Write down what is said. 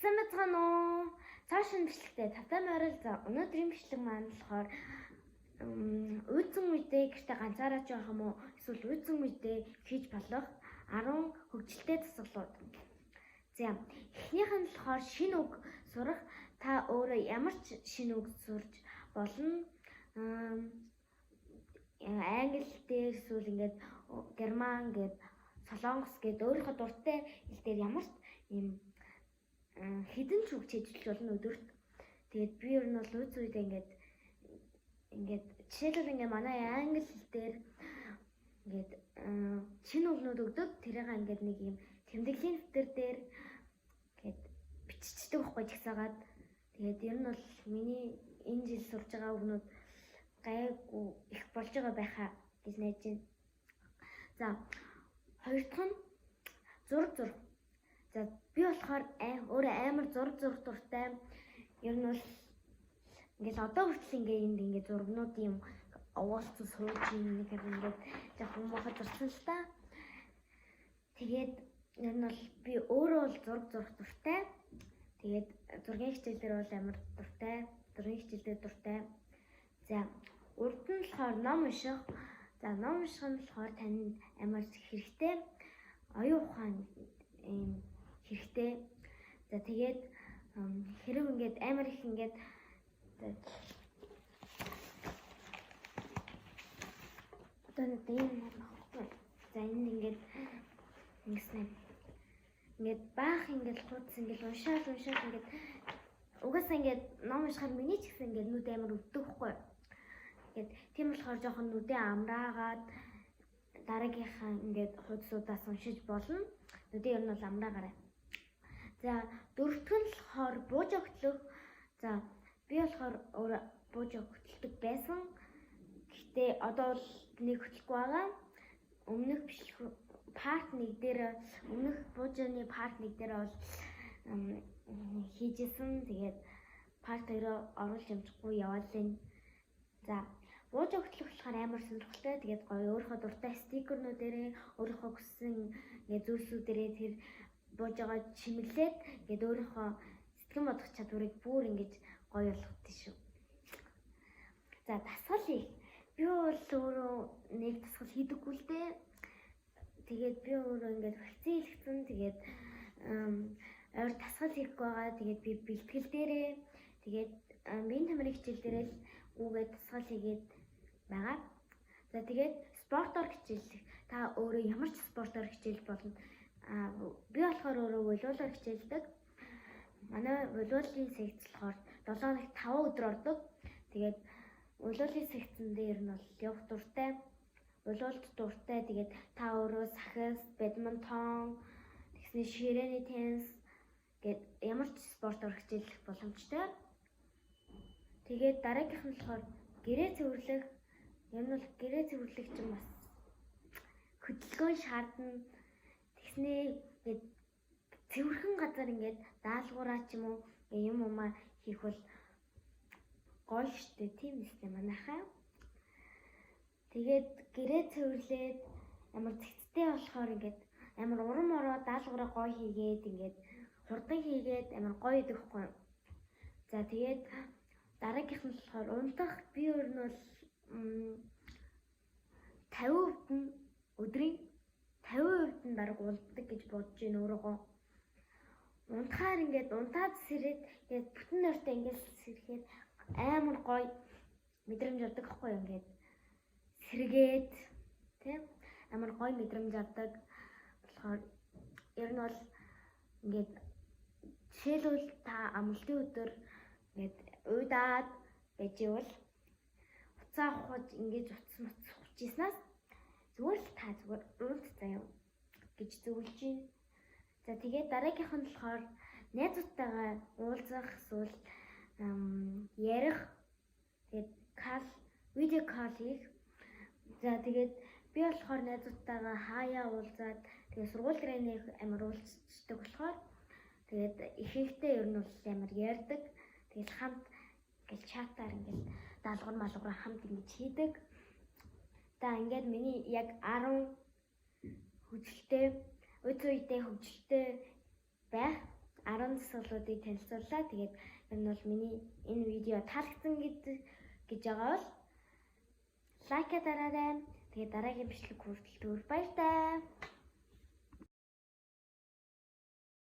Сайн байна уу? Цааш нь бичлэгтэй тавтай морил. За өнөөдрийн бичлэг маань болохоор үйдсэн үедээ гэртээ ганцаараа ч явах юм уу? Эсвэл үйдсэн үедээ хийж болох 10 хөгжилтэй дасгалууд. За эхнийх нь болохоор шинэ үг сурах. Та өөрөө ямар ч шинэ үг сурж болно. Англи дээр эсвэл ингээд герман гээд солонгос гээд өөрийнхөө дуртай хэл дээр ямар ч юм хідэн ч үг чийдэлж болно өдөрт. Тэгээд би ер нь бол үз үедээ ингээд жишээлбэл ингээд манай англи хэл дээр ингээд шинэ үгнүүд өгдөг. Тэрийг ингээд нэг юм тэмдэглэлийн дэвтэр дээр ингээд биччихдэг байхгүй жагсаагаад. Тэгээд ер нь бол миний энэ жил сурж байгаа үгнүүд гайгүй их болж байгаа байхаа гэж найдаж байна. За хоёр дахь нь зураг. За би болохоор өөрөө амар зураг дуртай. Ер нь бол ингээд одоо хүртэл ингээд зургнууд юм овоолцсон сууж юм ингээд жоохон мохот зурсан л та. Тэгээд ер нь бол би өөрөө бол зураг дуртай. Тэгээд зургийн хичээлдэр бол амар дуртай. Зургийн хичээлдэр дуртай. За урд нь болохоор ном унших. За ном унших нь болохоор танд амар хэрэгтэй. Оюун ухаан хэрэгтэй. За тэгээд хэрэг ингээд амар их ингээд одоо нэг юм байна. За энэ ингээд ингээд баах ингээд хуудас ингээд уншаал ингээд угаасаа ингээд ном уншихаар миний ч гэсэн ингээд нүд амар өвддөг хгүй. Ингээд тийм болохоор жоохон нүдээ амраагаад дараагийнхаа ингээд хуудасуудаас уншиж болно. Нүдээ ер нь бол амраагаарай. За дөрөвдөг нь болохоор бууж өгтлөх. За би болохоор өөрөө бууж өгтөлдөг байсан. Гэхдээ одоо бол нэг хөтлөхгүй байгаа. Өмнөх парт 1 дээр өмнөх буужны парт 1 дээр бол хийжсэн. Тэгээд парт 2-оо оруулж амжихгүй яваалаа. За бууж өгтлөх болохоор амар сонирхолтой. Тэгээд гоё өөрийнхөө дуртай стикернүүдээрээ өөрийнхөө хүссэн ингээд зүйлсүүдээрээ тэр бууж байгаа чимэглээд ингээд өөрийнхөө сэтгэн бодох чадварыг бүр ингэж гоё болгох шүү. За дасгалыг би бол өөрөө нэг дасгал хийдэггүй л дээ. Тэгээд би өөрөө ингээд вакцин хийлгэсэн. Тэгээд ойр дасгал хийх байгаа. Тэгээд би бэлтгэл дээрээ тэгээд биеийн тамирын хичээл дээрээ л үгээд дасгал хийгээд байгаа. За тэгээд спортоор хичээллэх. Та өөрөө ямар ч спортоор хичээлж болно. Би болохоор өөрөө волейболоор хичээлдэг. Манай волейболын секц болохоор 7 хоногт 5 өдөр ордог. Тэгээд волейболын секцэн дээр нь бол явах дуртай. Волейболд дуртай. Тэгээд та өөрөө сахис, бадминтон, тэгснэ ширээний теннис гээд ямар ч спортоор хичээллэх боломжтой. Тэгээд дараагийнх нь болохоор гэрээ цэвэрлэх. Ер нь бол гэрээ цэвэрлэх чинь бас хөдөлгөөн шаардна. Тэгснэ ингээд цэвэрхэн газар ингээд даалгавраа ч юм уу юм хийх бол гоё штэ. Тийм үстэй манайхаа. Тэгээд гэрээ цэвэрлээд амар цэгцтэй болохоор ингээд амар урам ороо даалгавраа гоё хийгээд ингээд хурдан хийгээд амар гоё идэхгүй. За тэгээд дараагийнх нь болохоор унтах. Би өөр нь бол 50% нь өдрийн 50% нь дараг унтдаг гэж бодож байна өөрөөгөө. Унтахаар ингээд унтаад сэрээд ингээд бүтэн нойртой ингээд сэргээд амар гоё мэдрэмж авдаг хгүй ингээд сэргээд тийм амар гоё мэдрэмж авдаг болохоор ер нь бол ингээд жишээлбэл та амралтын өдөр ингээд уйдаад байж ивэл уцаа ухаж ингээд уцчихснаас зүгээр л та зүгээр унт заяа гэж зөвлөж байна. За тэгээд дараагийнх нь болохоор найзуудтайгаа уулзах эсвэл ярих. Тэгээд видео кол хийх. За тэгээд би болохоор найзуудтайгаа хаяа уулзаад тэгээд сургууль дээр амар уулздаг болохоор тэгээд ихэнхдээ ер нь бол амар ярьдаг. Тэгээд хамт ингээл чатаар ингээл даалгавар хамт ингэж хийдэг. За ингээд миний яг 10 хөгжилтэй үедээ хөгжилтэй байх 10 дасгалуудыг танилцууллаа. Тэгээд ер нь бол миний энэ видео таалагдсан гэж байгаа бол лайка дараарай. Тэгээд дараагийн бичлэг хүртэл баяртай.